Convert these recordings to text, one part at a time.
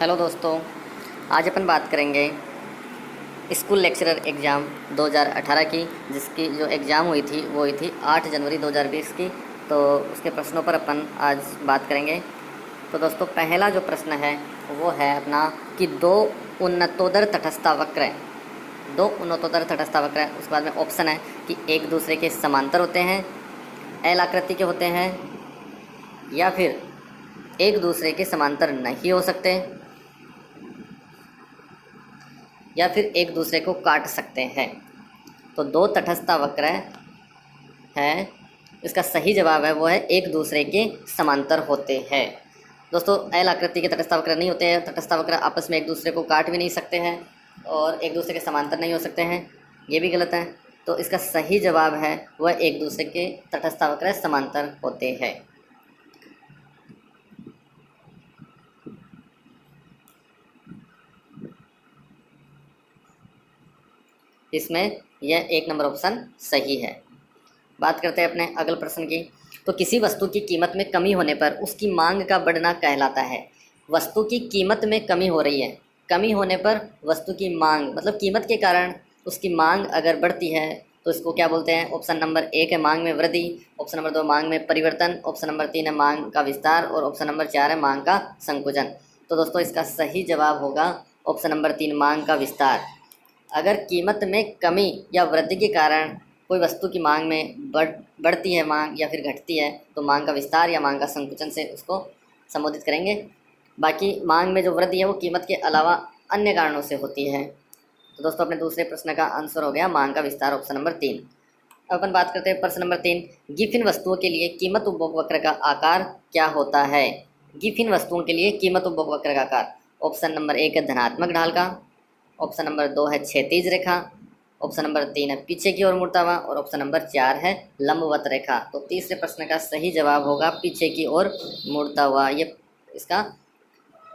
Hello दोस्तों, आज अपन बात करेंगे स्कूल लेक्चरर एग्ज़ाम 2018 की, जिसकी जो एग्ज़ाम हुई थी वो हुई थी 8 जनवरी 2020 की। तो उसके प्रश्नों पर अपन आज बात करेंगे। तो दोस्तों, पहला जो प्रश्न है वो है अपना कि दो उन्नतोदर तटस्था वक्र है। दो उन्नतोदर तटस्था वक्र है, उसके बाद में ऑप्शन है कि एक दूसरे के समांतर होते हैं, एल आकृति के होते हैं, या फिर एक दूसरे के समांतर नहीं हो सकते, या फिर एक दूसरे को काट सकते हैं। तो दो तटस्थ वक्र हैं, इसका सही जवाब है वो है एक दूसरे के समांतर होते हैं। दोस्तों, एल आकृति के तटस्थ वक्र नहीं होते हैं। तटस्थ वक्र आपस में एक दूसरे को काट भी नहीं सकते हैं और एक दूसरे के समांतर नहीं हो सकते हैं, ये भी गलत है। तो इसका सही जवाब है वह एक दूसरे के तटस्थ वक्र समांतर होते हैं। इसमें यह एक नंबर ऑप्शन सही है। बात करते हैं अपने अगले प्रश्न की। तो किसी वस्तु की कीमत में कमी होने पर उसकी मांग का बढ़ना कहलाता है। वस्तु की कीमत में कमी हो रही है, कमी होने पर वस्तु की मांग मतलब कीमत के कारण उसकी मांग अगर बढ़ती है तो इसको क्या बोलते हैं? ऑप्शन नंबर 1 है मांग में वृद्धि, ऑप्शन नंबर 2 मांग में परिवर्तन, ऑप्शन नंबर 3 है मांग का विस्तार और ऑप्शन नंबर 4 है मांग का संकुचन। तो दोस्तों, इसका सही जवाब होगा ऑप्शन नंबर 3 मांग का विस्तार। अगर कीमत में कमी या वृद्धि के कारण कोई वस्तु की मांग में बढ़ती है मांग या फिर घटती है तो मांग का विस्तार या मांग का संकुचन से उसको संबोधित करेंगे। बाकी मांग में जो वृद्धि है वो कीमत के अलावा अन्य कारणों से होती है। तो दोस्तों, अपने दूसरे प्रश्न का आंसर हो गया मांग का विस्तार, ऑप्शन नंबर 3। अब अपन बात करते हैं प्रश्न नंबर 3। गिफिन वस्तुओं के लिए कीमत उपभोग वक्र का आकार क्या होता है? गिफिन वस्तुओं के लिए कीमत उपभोग वक्र का आकार, ऑप्शन नंबर 1 है धनात्मक ढाल का, ऑप्शन नंबर 2 है क्षैतिज रेखा, ऑप्शन नंबर 3 है पीछे की ओर मुड़ता हुआ और ऑप्शन नंबर 4 है लंबवत रेखा। तो तीसरे प्रश्न का सही जवाब होगा पीछे की ओर मुड़ता हुआ, ये इसका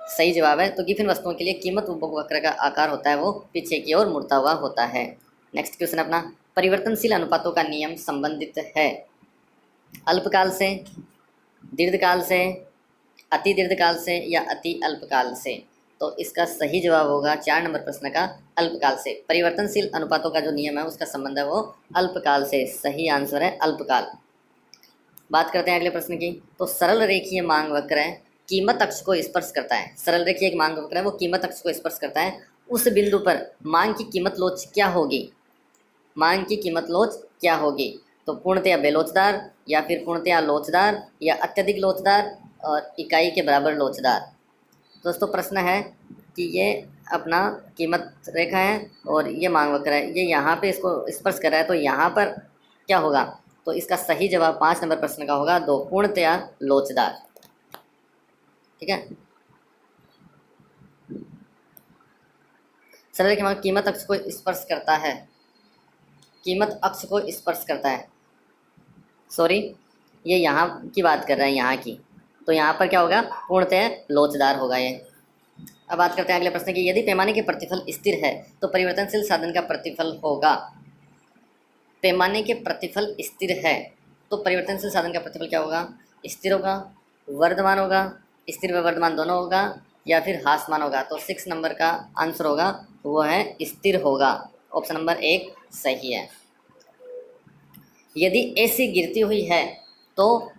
सही जवाब है। तो गिफिन वस्तुओं के लिए कीमत उपभोग वक्र का आकार होता है वो पीछे की ओर मुड़ता हुआ होता है। नेक्स्ट क्वेश्चन अपना, परिवर्तनशील अनुपातों का नियम संबंधित है अल्पकाल से, दीर्घकाल से, अति दीर्घकाल से या अति अल्पकाल से? तो इसका सही जवाब होगा 4 नंबर प्रश्न का अल्पकाल से। परिवर्तनशील अनुपातों का जो नियम है उसका संबंध है वो अल्पकाल से। सही आंसर है अल्पकाल। बात करते हैं अगले प्रश्न की। तो सरल रेखीय मांग वक्र है कीमत अक्ष को स्पर्श करता है। सरल रेखीय एक मांग वक्र है वो कीमत अक्ष को स्पर्श करता है। उस बिंदु पर मांग की कीमत लोच क्या होगी? मांग की कीमत लोच क्या होगी? तो पूर्णतया बेलोचदार या फिर पूर्णतया लोचदार या अत्यधिक लोचदार और इकाई के बराबर लोचदार। दोस्तों, प्रश्न है कि ये अपना कीमत रेखा है और ये मांग वक्र है, ये यहाँ पे इसको स्पर्श कर रहा है, तो यहाँ पर क्या होगा? तो इसका सही जवाब 5 नंबर प्रश्न का होगा 2, पूर्णतया लोचदार। ठीक है। सरल रेखा मांग कीमत अक्ष को स्पर्श करता है, कीमत अक्ष को स्पर्श करता है, सॉरी ये यहाँ की बात कर रहा है, यहाँ की। तो यहाँ पर क्या होगा? पूर्णतः लोचदार होगा ये। अब बात करते हैं अगले प्रश्न की। यदि पैमाने के प्रतिफल स्थिर है तो परिवर्तनशील साधन का प्रतिफल होगा। पैमाने के प्रतिफल स्थिर है तो परिवर्तनशील साधन का प्रतिफल क्या होगा? स्थिर होगा, वर्धमान होगा, स्थिर व वर्धमान दोनों होगा, या फिर ह्रासमान होगा। तो 6 नंबर का आंसर होगा वो है स्थिर होगा। ऑप्शन नंबर 1 सही है। यदि एसी गिरती हुई है तो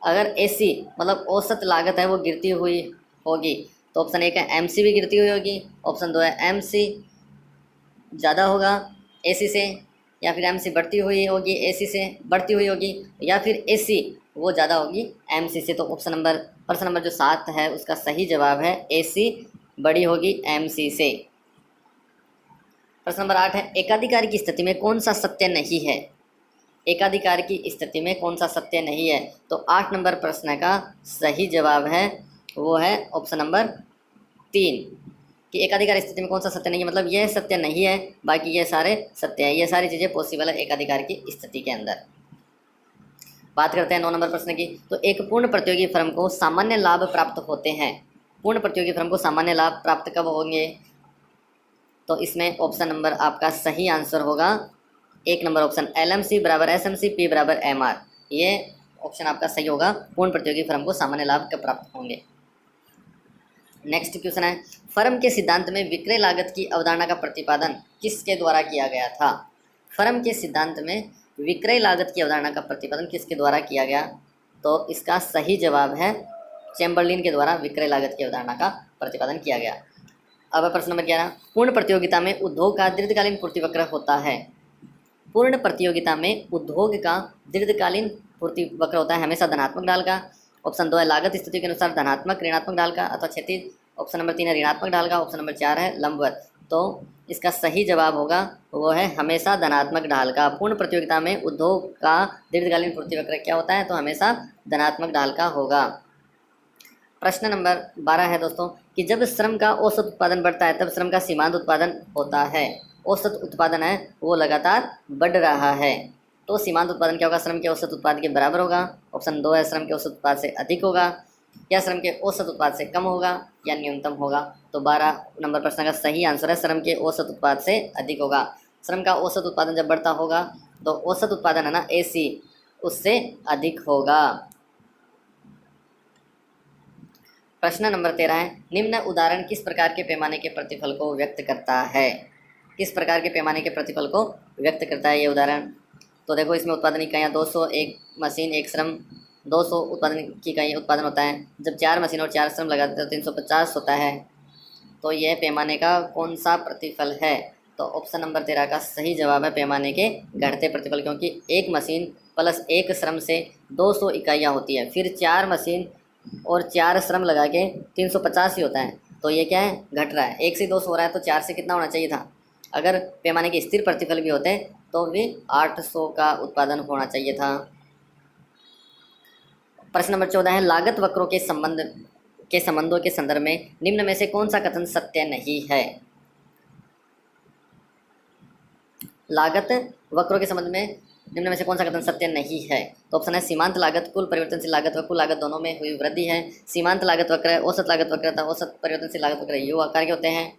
अगर एसी मतलब औसत लागत है वो गिरती हुई होगी तो ऑप्शन 1 है एमसी भी गिरती हुई होगी, ऑप्शन 2 है एमसी ज़्यादा होगा एसी से, या फिर एमसी बढ़ती हुई होगी एसी से बढ़ती हुई होगी, या फिर एसी वो ज़्यादा होगी एमसी से। तो प्रश्न नंबर जो 7 है उसका सही जवाब है एसी बड़ी होगी एमसी से। प्रश्न नंबर 8 है एकाधिकार की स्थिति में कौन सा सत्य नहीं है? एकाधिकार की स्थिति में कौन सा सत्य नहीं है? तो 8 नंबर प्रश्न का सही जवाब है वो है ऑप्शन नंबर 3 कि एकाधिकार स्थिति में कौन सा सत्य नहीं है, मतलब यह सत्य नहीं है, बाकी ये सारे सत्य है। ये सारी चीज़ें पॉसिबल है एकाधिकार की स्थिति के अंदर। बात करते हैं 9 नंबर प्रश्न की। तो एक पूर्ण प्रतियोगी फर्म को सामान्य लाभ प्राप्त होते हैं। पूर्ण प्रतियोगी फर्म को सामान्य लाभ प्राप्त कब होंगे? तो इसमें ऑप्शन नंबर आपका सही आंसर होगा 1 नंबर ऑप्शन LMC बराबर SMC P बराबर MR। ये ऑप्शन आपका सही होगा। पूर्ण प्रतियोगी फर्म को सामान्य लाभ कब प्राप्त होंगे? नेक्स्ट क्वेश्चन है, फर्म के सिद्धांत में विक्रय लागत की अवधारणा का प्रतिपादन किसके द्वारा किया गया था? फर्म के सिद्धांत में विक्रय लागत की अवधारणा का प्रतिपादन किसके द्वारा किया गया? तो इसका सही जवाब है चैम्बरलिन के द्वारा विक्रय लागत की अवधारणा का प्रतिपादन किया गया। अब प्रश्न नंबर 11, पूर्ण प्रतियोगिता में उद्योग का दीर्घकालीन पूर्ति वक्र होता है। पूर्ण प्रतियोगिता में उद्योग का दीर्घकालीन पूर्ति वक्र होता है हमेशा धनात्मक ढाल का। ऑप्शन 2 है लागत स्थिति के अनुसार धनात्मक ऋणात्मक ढाल का अथवा क्षैतिज। ऑप्शन नंबर 3 है ऋणात्मक ढाल का। ऑप्शन नंबर 4 है लंबवत। तो इसका सही जवाब होगा वो है हमेशा धनात्मक ढाल का। पूर्ण प्रतियोगिता में उद्योग का दीर्घकालीन पूर्ति वक्र क्या होता है? तो हमेशा धनात्मक ढाल का होगा। प्रश्न नंबर 12 है दोस्तों कि जब श्रम का औसत उत्पादन बढ़ता है तब श्रम का सीमांत उत्पादन होता है। औसत उत्पादन है वो लगातार बढ़ रहा है, तो सीमांत उत्पादन क्या होगा? श्रम के औसत उत्पाद के बराबर होगा। ऑप्शन 2 है श्रम के औसत उत्पाद से अधिक होगा, या श्रम के औसत उत्पाद से कम होगा, या न्यूनतम होगा। तो 12 नंबर प्रश्न का सही आंसर है श्रम के औसत उत्पाद से अधिक होगा। श्रम का औसत उत्पादन जब बढ़ता होगा तो औसत उत्पादन है ना AC उससे अधिक होगा। प्रश्न नंबर 13 है, निम्न उदाहरण किस प्रकार के पैमाने के प्रतिफल को व्यक्त करता है? किस प्रकार के पैमाने के प्रतिफल को व्यक्त करता है ये उदाहरण? तो देखो इसमें उत्पादन इकाइयाँ 200, एक मशीन एक श्रम, 200 उत्पादन की इकाई उत्पादन होता है। जब 4 मशीन और 4 श्रम लगाते हैं तो 350 होता है। तो यह पैमाने का कौन सा प्रतिफल है? तो ऑप्शन नंबर 13 का सही जवाब है पैमाने के घटते प्रतिफल, क्योंकि एक मशीन प्लस एक श्रम से 200 इकाइयाँ होती है, फिर 4 मशीन और 4 श्रम लगा के 350 ही होता है। तो ये क्या है? घट रहा है। 1 से 200 हो रहा है तो 4 से कितना होना चाहिए था? अगर पैमाने के स्थिर प्रतिफल भी होते तो भी 800 का उत्पादन होना चाहिए था। प्रश्न नंबर 14 है, लागत वक्रों के संबंधों के संदर्भ में निम्न में से कौन सा कथन सत्य नहीं है? लागत वक्रों के संबंध में निम्न में से कौन सा कथन सत्य नहीं है? तो ऑप्शन है सीमांत लागत, कुल परिवर्तनशील लागत व कुल लागत दोनों में हुई वृद्धि है। सीमांत लागत वक्र, औसत लागत वक्र तथा औसत परिवर्तनशील लागत वक्र यू आकार के होते हैं।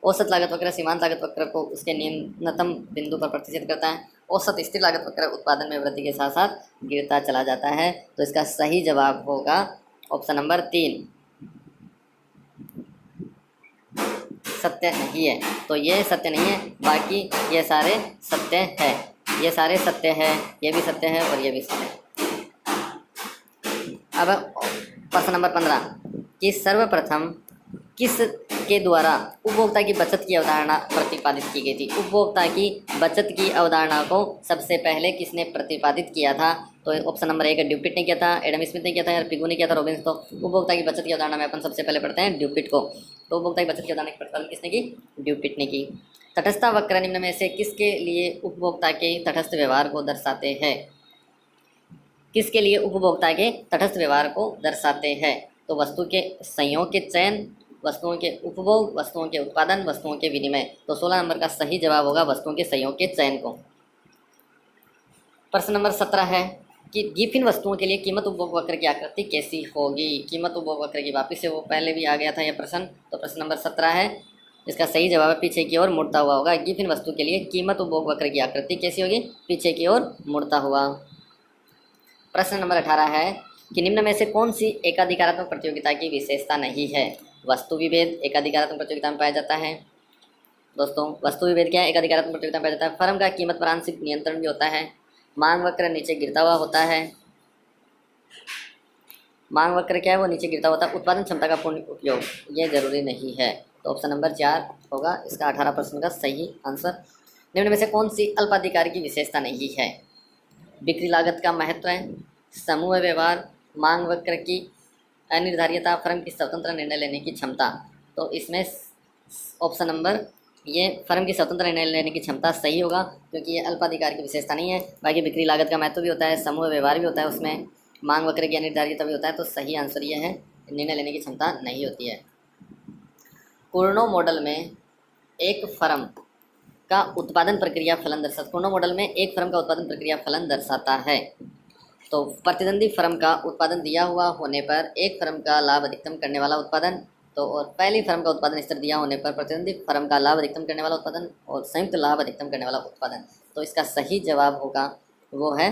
औसत लागत वक्र सीमांत लागत वक्र को उसके न्यूनतम बिंदु पर प्रतिष्ठित करता है। औसत स्थिर लागत वक्र उत्पादन में वृद्धि के साथ साथ गिरता चला जाता है। तो इसका सही जवाब होगा ऑप्शन नंबर 3, सत्य नहीं है। तो ये सत्य नहीं है, बाकी ये सारे सत्य है। ये सारे सत्य है, ये भी सत्य है और ये भी सत्य है। अब प्रश्न नंबर 15 कि सर्वप्रथम किस के द्वारा उपभोक्ता की बचत की अवधारणा प्रतिपादित की गई थी? उपभोक्ता की बचत की अवधारणा को सबसे पहले किसने प्रतिपादित किया था? तो ऑप्शन नंबर 1 ड्यूपिट ने किया था, एडम स्मिथ ने किया था, या पिगू ने किया था, रॉबिन्स। तो उपभोक्ता की बचत की अवधारणा में अपन सबसे पहले पढ़ते हैं ड्यूपिट को। तो उपभोक्ता की बचत की अवधारणा की प्रतिपादन किसने की? ड्यूपिट ने की। तटस्थ वक्र निम्न में से किसके लिए उपभोक्ता के तटस्थ व्यवहार को दर्शाते हैं? किसके लिए उपभोक्ता के तटस्थ व्यवहार को दर्शाते हैं? तो वस्तु के संयोग के चयन, वस्तुओं के उपभोग, वस्तुओं के उत्पादन, वस्तुओं के विनिमय। तो 16 नंबर का सही जवाब होगा वस्तुओं के संयोग के चयन को। प्रश्न नंबर 17 है कि गिफिन वस्तुओं के लिए कीमत उपभोग वक्र की आकृति कैसी होगी? कीमत उपभोग वक्र की वापिस से वो पहले भी आ गया था यह प्रश्न। तो प्रश्न नंबर 17 है, इसका सही जवाब है पीछे की ओर मुड़ता हुआ होगा। गिफिन वस्तु के लिए कीमत उपभोग वक्र की आकृति कैसी होगी? पीछे की ओर मुड़ता हुआ। प्रश्न नंबर 18 है कि निम्न में से कौन सी एकाधिकारात्मक प्रतियोगिता की विशेषता नहीं है? वस्तु विभेद एकाधिकारात्मक प्रतियोगिता में पाया जाता है। दोस्तों वस्तु विभेद क्या है? एकाधिकारात्मक प्रतियोगिता में पाया जाता है। फर्म का कीमत पर आंशिक नियंत्रण भी होता है। मांग वक्र नीचे गिरता हुआ होता है। मांग वक्र क्या है? वो नीचे गिरता होता है। उत्पादन क्षमता का पूर्ण उपयोग ये जरूरी नहीं है। तो ऑप्शन नंबर 4 होगा इसका 18 प्रश्न का सही आंसर। निम्न में से कौन सी अल्पाधिकार की विशेषता नहीं है? बिक्री लागत का महत्व है, समूह व्यवहार, मांग वक्र की अनिर्धारियता, फर्म की स्वतंत्र निर्णय लेने की क्षमता। तो इसमें ऑप्शन नंबर ये फर्म की स्वतंत्र निर्णय लेने की क्षमता सही होगा, क्योंकि ये अल्पाधिकार की विशेषता नहीं है। बाकी बिक्री लागत का महत्व भी होता है, समूह व्यवहार भी होता है, उसमें मांग वक्र की अनिर्धारियता भी होता है। तो सही आंसर ये है, निर्णय लेने की क्षमता नहीं होती है। कुर्नो मॉडल में एक फर्म का उत्पादन प्रक्रिया फलन दर्शाता। कुर्नो मॉडल में एक फर्म का उत्पादन प्रक्रिया फलन दर्शाता है। तो प्रतिद्वंदी फर्म का उत्पादन दिया हुआ होने पर एक फर्म का लाभ अधिकतम करने वाला उत्पादन, तो और पहली फर्म का उत्पादन स्तर दिया होने पर प्रतिद्वंदी फर्म का लाभ अधिकतम करने वाला उत्पादन और संयुक्त लाभ अधिकतम करने वाला उत्पादन। तो इसका सही जवाब होगा वो है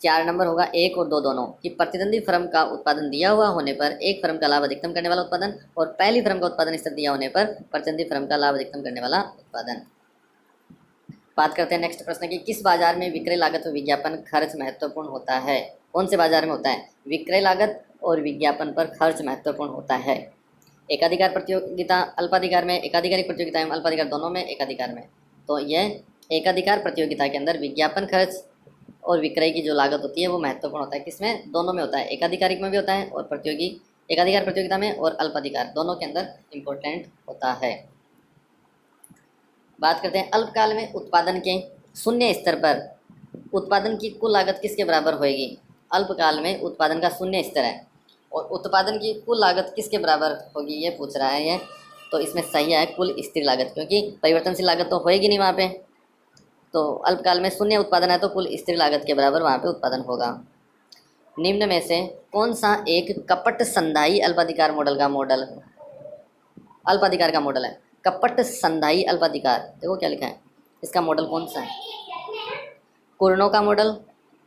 4 नंबर होगा 1 और 2 दोनों कि प्रतिद्वंदी फर्म का उत्पादन दिया हुआ होने पर एक फर्म का लाभ अधिकतम करने वाला उत्पादन और पहली फर्म का उत्पादन स्तर दिया होने पर प्रतिद्वंदी फर्म का लाभ अधिकतम करने वाला उत्पादन। बात करते हैं नेक्स्ट प्रश्न की, किस बाजार में विक्रय लागत और विज्ञापन खर्च महत्वपूर्ण होता है? कौन से बाजार में होता है? विक्रय लागत और विज्ञापन पर खर्च महत्वपूर्ण होता है। एकाधिकार प्रतियोगिता अल्पाधिकार में, एकाधिकारी प्रतियोगिता एवं अल्पाधिकार दोनों में, एकाधिकार में। तो यह एकाधिकार प्रतियोगिता के अंदर विज्ञापन खर्च और विक्रय की जो लागत होती है वो महत्वपूर्ण होता है। किसमें? दोनों में होता है, एकाधिकारिक में भी होता है और एकाधिकार प्रतियोगिता में और अल्पाधिकार दोनों के अंदर इम्पोर्टेंट होता है। बात करते हैं अल्पकाल में उत्पादन के शून्य स्तर पर उत्पादन की कुल लागत किसके बराबर होएगी? अल्पकाल में उत्पादन का शून्य स्तर है और उत्पादन की कुल लागत किसके बराबर होगी ये पूछ रहा है ये। तो इसमें सही है कुल स्थिर लागत, क्योंकि परिवर्तनशील लागत तो होएगी नहीं वहाँ पे। तो अल्पकाल में शून्य उत्पादन है तो कुल स्थिर लागत के बराबर वहाँ पे उत्पादन होगा। निम्न में से कौन सा एक कपट संधायी अल्पाधिकार अल्पाधिकार का मॉडल है? कपट संधायी अल्पाधिकार, देखो क्या लिखा है, इसका मॉडल कौन सा है? कुर्नो का मॉडल,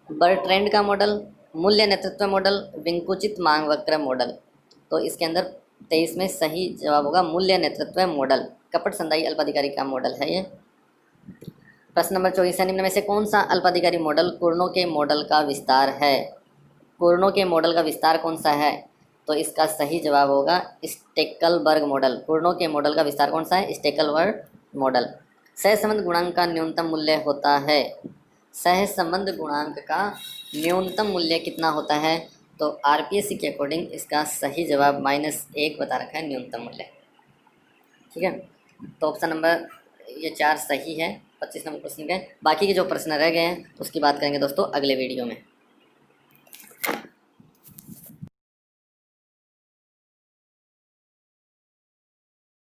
बर्ट्रैंड का मॉडल, मूल्य नेतृत्व मॉडल, विंकुचित मांग वक्र मॉडल। तो इसके अंदर 23 में सही जवाब होगा मूल्य नेतृत्व मॉडल। कपट संधायी अल्पाधिकारी का मॉडल है ये। प्रश्न नंबर 24 है, निम्न में से कौन सा अल्पाधिकारी मॉडल कुर्नो के मॉडल का विस्तार है? कुर्नो के मॉडल का विस्तार कौन सा है? तो इसका सही जवाब होगा स्टेकलबर्ग मॉडल। कुर्नो के मॉडल का विस्तार कौन सा है? स्टेकलबर्ग मॉडल। सहसंबंध गुणांक का न्यूनतम मूल्य होता है। सहसंबंध गुणांक का न्यूनतम मूल्य कितना होता है? तो आरपीएससी के अकॉर्डिंग इसका सही जवाब -1 बता रखा है न्यूनतम मूल्य। ठीक है, तो ऑप्शन नंबर ये 4 सही है 25 नंबर प्रश्न के। बाकी के जो प्रश्न रह गए हैं उसकी बात करेंगे दोस्तों अगले वीडियो में।